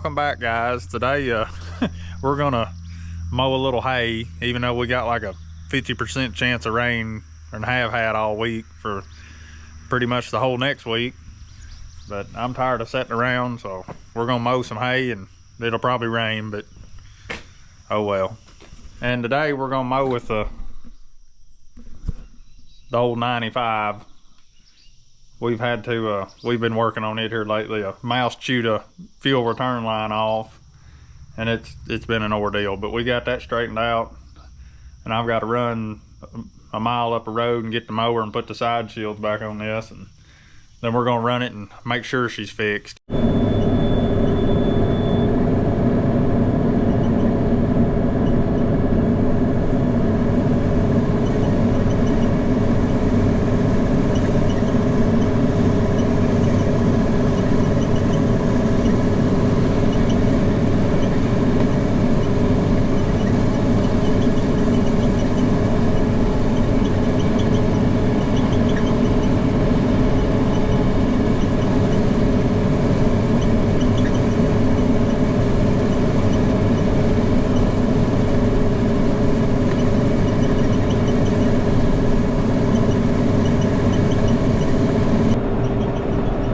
Welcome back, guys. Today we're gonna mow a little hay, even though we got like a 50% chance of rain and have had all week for pretty much the whole next week. But I'm tired of sitting around, so we're gonna mow some hay, and it'll probably rain, but oh well. And today we're gonna mow with the old 95. We've been working on it here lately. A mouse chewed a fuel return line off, and it's been an ordeal, but we got that straightened out. And I've got to run a mile up a road and get the mower and put the side shields back on this, and then we're gonna run it and make sure she's fixed.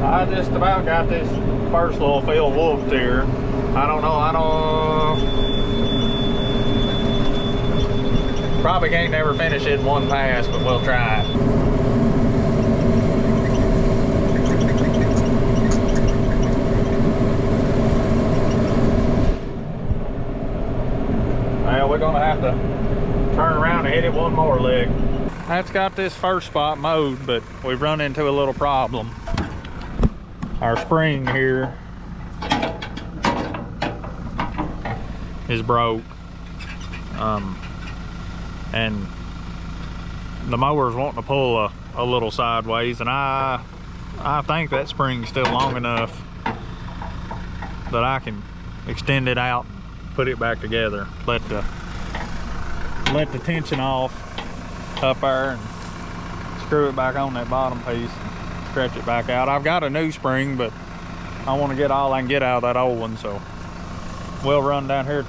I just about got this first little field whooped here. I don't probably can't never finish it in one pass, but we'll try it. Well, we're gonna have to turn around and hit it one more leg. That's got this first spot mowed, but we've run into a little problem. Our spring here is broke, and the mower's wanting to pull a little sideways, and I think that spring's still long enough that I can extend it out and put it back together. Let the tension off up there and screw it back on that bottom piece. Stretch it back out. I've got a new spring, but I want to get all I can get out of that old one, so we'll run down here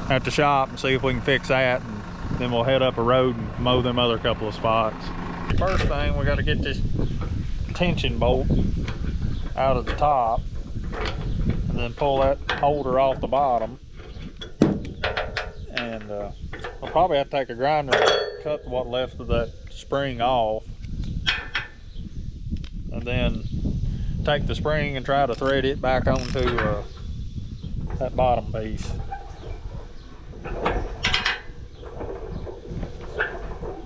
at the shop and see if we can fix that, and then we'll head up a road and mow them other couple of spots. First thing, we got to get this tension bolt out of the top and then pull that holder off the bottom, and we'll probably have to take a grinder and cut what left of that spring off, and then take the spring and try to thread it back onto that bottom piece.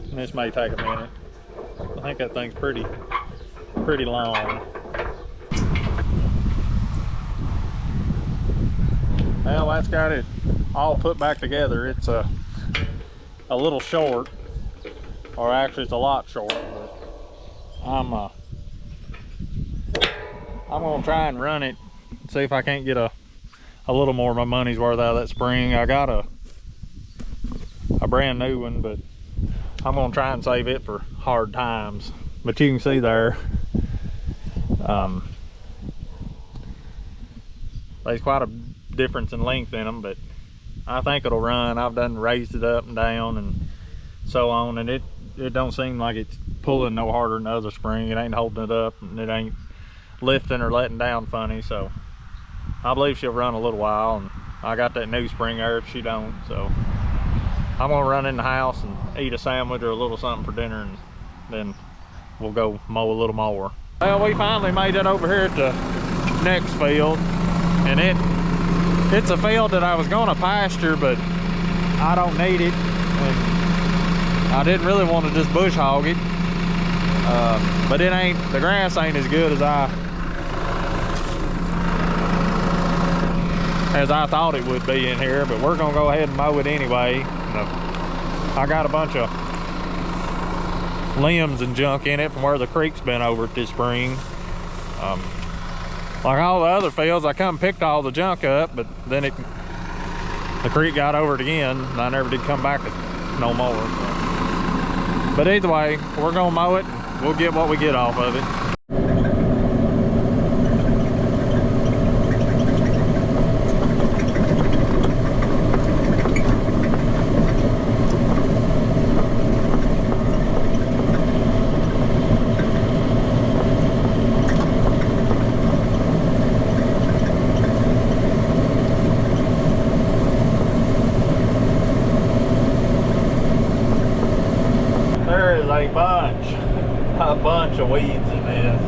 And this may take a minute. I think that thing's pretty long. Well, that's got it all put back together. It's a little short, or actually it's a lot short, but I'm gonna try and run it, see if I can't get a little more of my money's worth out of that spring. I got a brand new one, but I'm gonna try and save it for hard times. But you can see there, there's quite a difference in length in them, but I think it'll run. I've done raised it up and down and so on, and it don't seem like it's pulling no harder than the other spring. It ain't holding it up, and it ain't lifting or letting down funny, so I believe she'll run a little while. And I got that new spring there if she don't, so I'm gonna run in the house and eat a sandwich or a little something for dinner, and then we'll go mow a little more. Well, we finally made it over here at the next field, and it's a field that I was gonna pasture, but I don't need it, and I didn't really want to just bush hog it, but the grass ain't as good as I thought it would be in here. But we're gonna go ahead and mow it anyway. I got a bunch of limbs and junk in it from where the creek's been over at this spring. Like all the other fields, I come picked all the junk up, but then the creek got over it again, and I never did come back no more. But either way, we're gonna mow it, and we'll get what we get off of it. a bunch of weeds in this.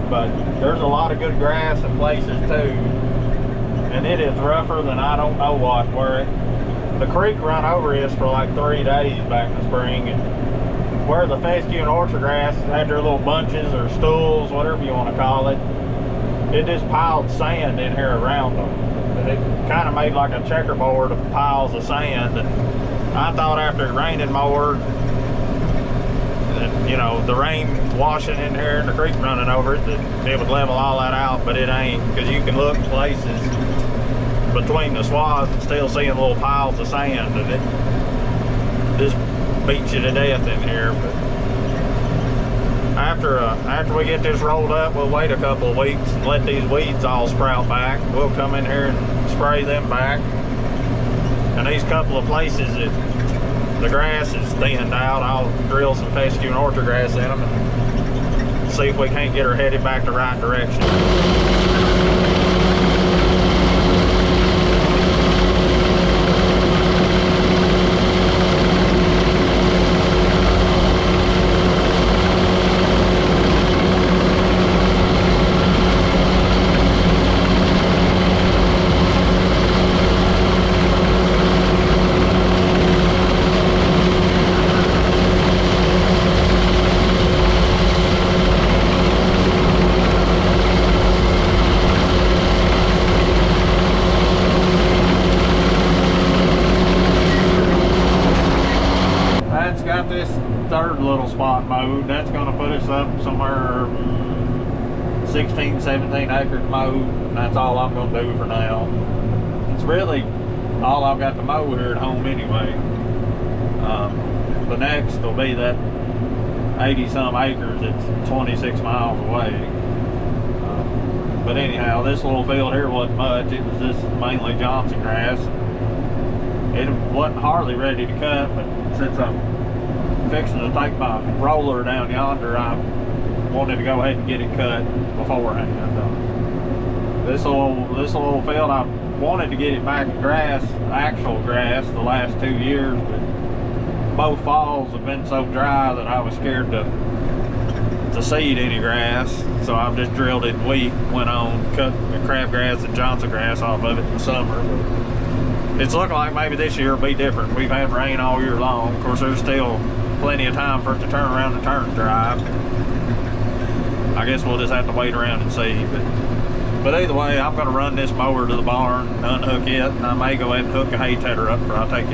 But there's a lot of good grass in places too. And it is rougher than I don't know what, where the creek run over this for like 3 days back in the spring, and where the fescue and orchard grass had their little bunches or stools, whatever you want to call it, it just piled sand in here around them. And it kind of made like a checkerboard of piles of sand. And I thought after it rained more, and you know, the rain washing in here and the creek running over it, that it would level all that out, but it ain't, because you can look places between the swaths and still seeing little piles of sand, and it just beats you to death in here. But after we get this rolled up, we'll wait a couple of weeks and let these weeds all sprout back. We'll come in here and spray them back. And these couple of places that the grass is thinned out, I'll drill some fescue and orchard grass in them and see if we can't get her headed back the right direction. Third little spot mowed. That's going to put us up somewhere 16, 17 acres mowed, and that's all I'm going to do for now. It's really all I've got to mow here at home anyway. The next will be that 80 some acres. It's 26 miles away. But anyhow, this little field here wasn't much. It was just mainly Johnson grass. It wasn't hardly ready to cut, but since I'm fixing to take my roller down yonder, I wanted to go ahead and get it cut beforehand. This little field, I wanted to get it back in grass, actual grass, the last 2 years, but both falls have been so dry that I was scared to seed any grass, so I've just drilled it wheat, went on, cut the crabgrass and Johnson grass off of it in the summer. But it's looking like maybe this year will be different. We've had rain all year long. Of course, there's still plenty of time for it to turn around and turn dry. I guess we'll just have to wait around and see. But either way, I'm going to run this mower to the barn and unhook it, and I may go ahead and hook a hay tedder up before I take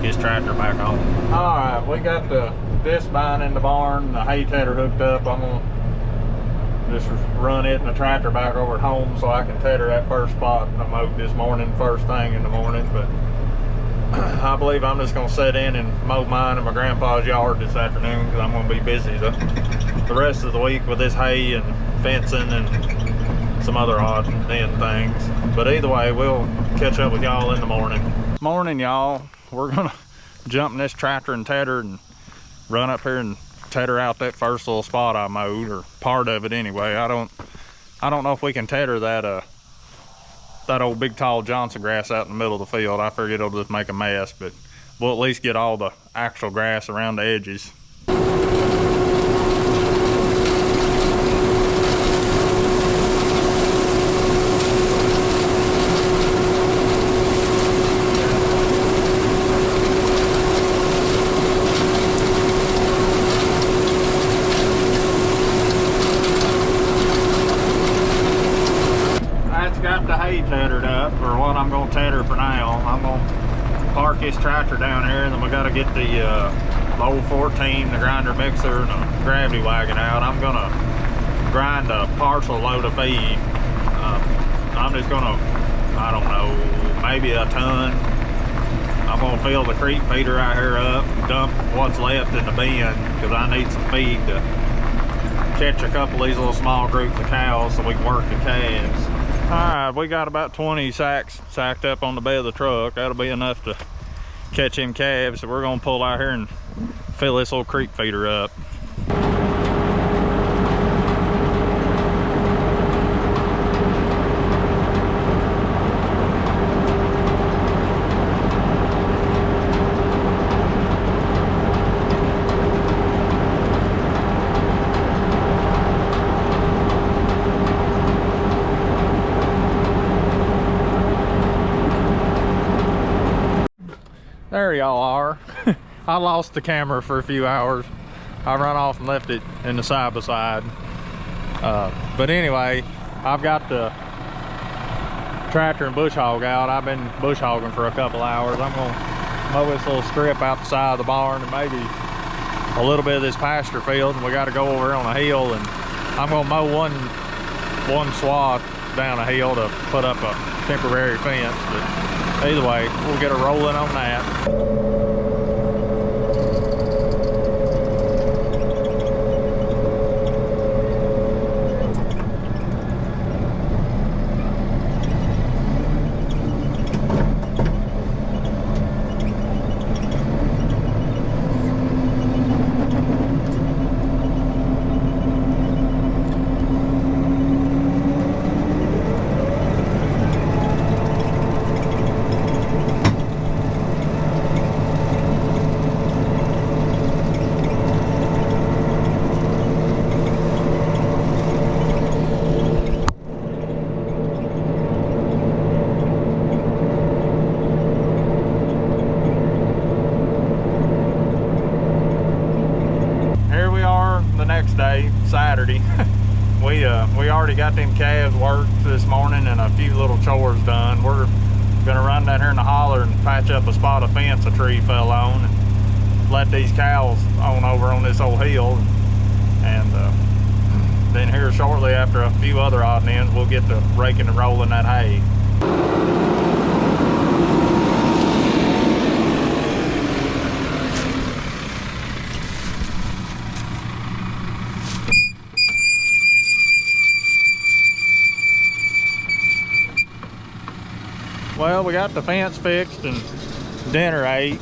this tractor back home. All right, we got the disc bind in the barn, the hay tedder hooked up. I'm going to just run it and the tractor back over at home so I can tedder that first spot I mowed this morning, first thing in the morning. But I believe I'm just going to sit in and mow mine in my grandpa's yard this afternoon, because I'm going to be busy the rest of the week with this hay and fencing and some other odd and end things. But either way, we'll catch up with y'all in the morning. Morning, y'all. We're going to jump in this tractor and tedder and run up here and tedder out that first little spot I mowed, or part of it anyway. I don't know if we can tedder that old big tall Johnson grass out in the middle of the field. I figure it'll just make a mess, but we'll at least get all the actual grass around the edges. Got the hay teddered up, or what I'm going to tedder for now. I'm going to park this tractor down here, and then we got to get the old 14, the grinder mixer, and the gravity wagon out. I'm going to grind a partial load of feed. I'm just going to, I don't know, maybe a ton. I'm going to fill the creek feeder right here up and dump what's left in the bin, because I need some feed to catch a couple of these little small groups of cows so we can work the calves. Alright, we got about 20 sacks sacked up on the bed of the truck. That'll be enough to catch them calves. So we're gonna pull out here and fill this little creek feeder up. There y'all are. I lost the camera for a few hours. I run off and left it in the side by side. But anyway, I've got the tractor and bush hog out. I've been bush hogging for a couple hours. I'm gonna mow this little strip out the side of the barn and maybe a little bit of this pasture field, and we got to go over on a hill, and I'm gonna mow one swath down a hill to put up a temporary fence. But either way, we'll get a rolling on that. Day, Saturday. we already got them calves worked this morning and a few little chores done. We're gonna run down here in the holler and patch up a spot of fence a tree fell on and let these cows on over on this old hill, and then here shortly after a few other odd ends we'll get to raking and rolling that hay. Well, we got the fence fixed and dinner ate,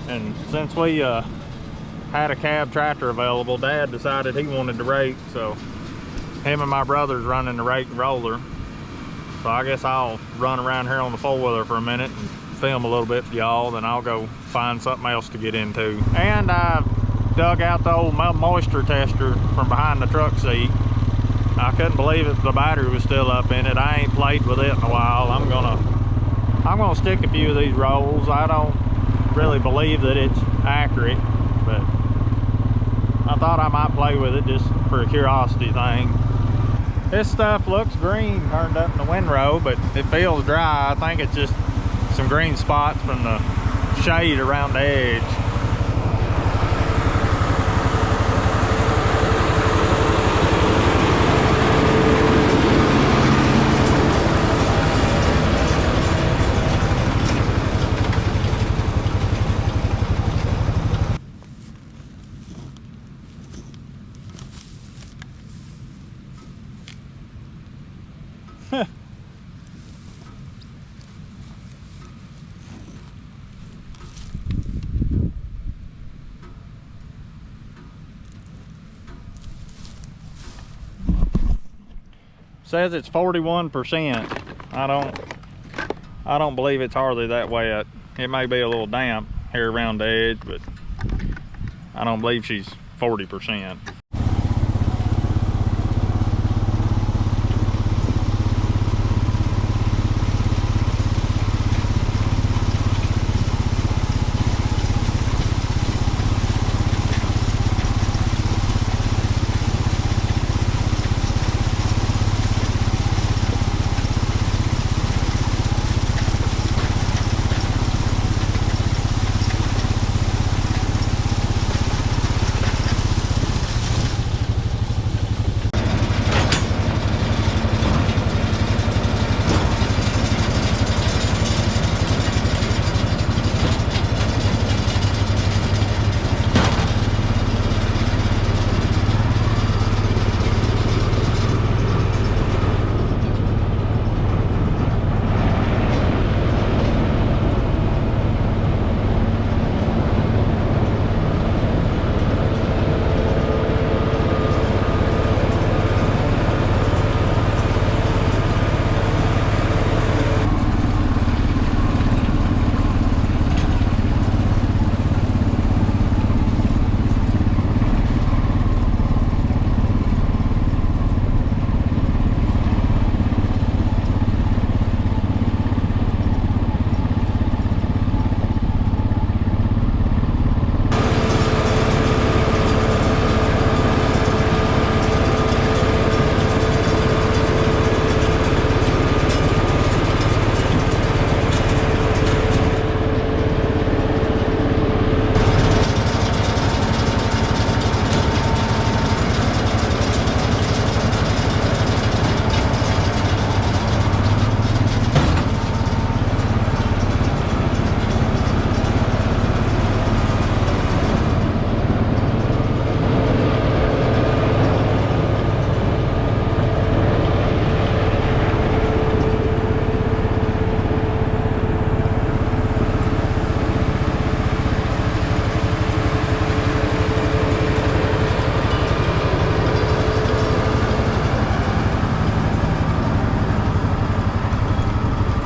and since we had a cab tractor available, Dad decided he wanted to rake, so him and my brother's running the rake roller. So I guess I'll run around here on the four-wheeler for a minute and film a little bit for y'all, then I'll go find something else to get into. And I dug out the old moisture tester from behind the truck seat. I couldn't believe it, the battery was still up in it. I ain't played with it in a while. I'm gonna stick a few of these rolls. I don't really believe that it's accurate, but I thought I might play with it just for a curiosity thing. This stuff looks green turned up in the windrow, but it feels dry. I think it's just some green spots from the shade around the edge. Says it's 41%. I don't believe it's hardly that wet. It may be a little damp here around the edge, but I don't believe she's 40%.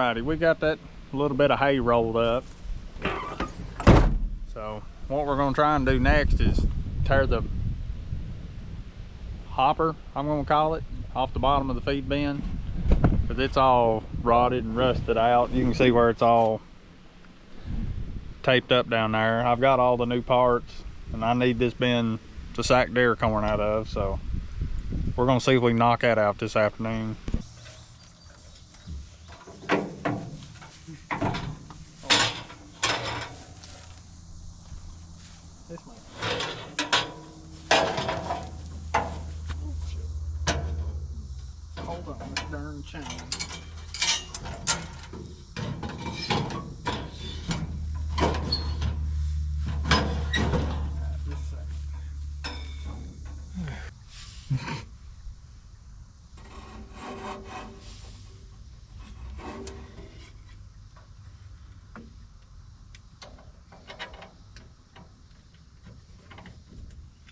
Alrighty, we got that little bit of hay rolled up. So what we're gonna try and do next is tear the hopper, I'm gonna call it, off the bottom of the feed bin, because it's all rotted and rusted out. You can see where it's all taped up down there. I've got all the new parts, and I need this bin to sack deer corn out of, so we're gonna see if we can knock that out this afternoon. Hold on, this darn chain.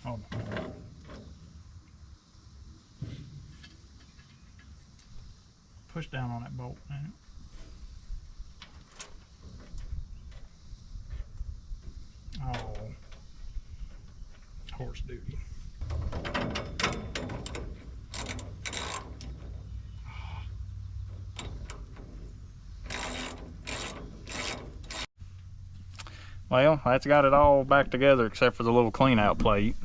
Hold on. Push down on that bolt, man. Oh, horse duty. Well, that's got it all back together except for the little clean out plate.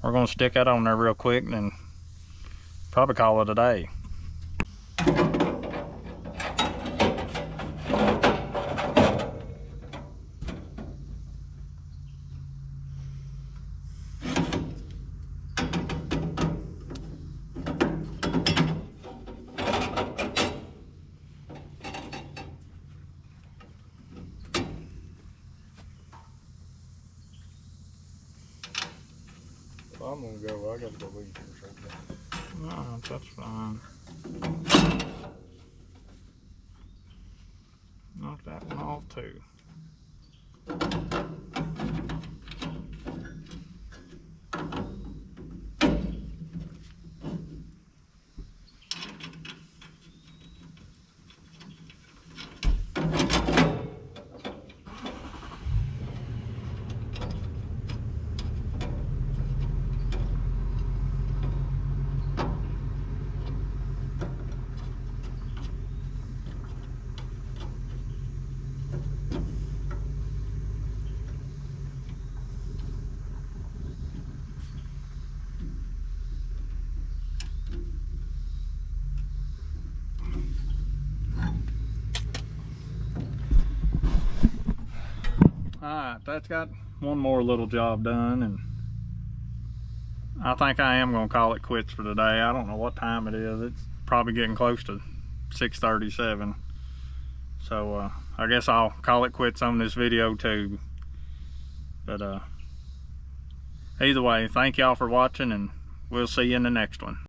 We're gonna stick that on there real quick and then probably call it a day. I'm gonna go. I gotta go eat or something. No, that's fine. Knock that one off too. Alright, that's got one more little job done, and I think I am going to call it quits for today. I don't know what time it is. It's probably getting close to 6:37. So I guess I'll call it quits on this video too. But either way, thank y'all for watching, and we'll see you in the next one.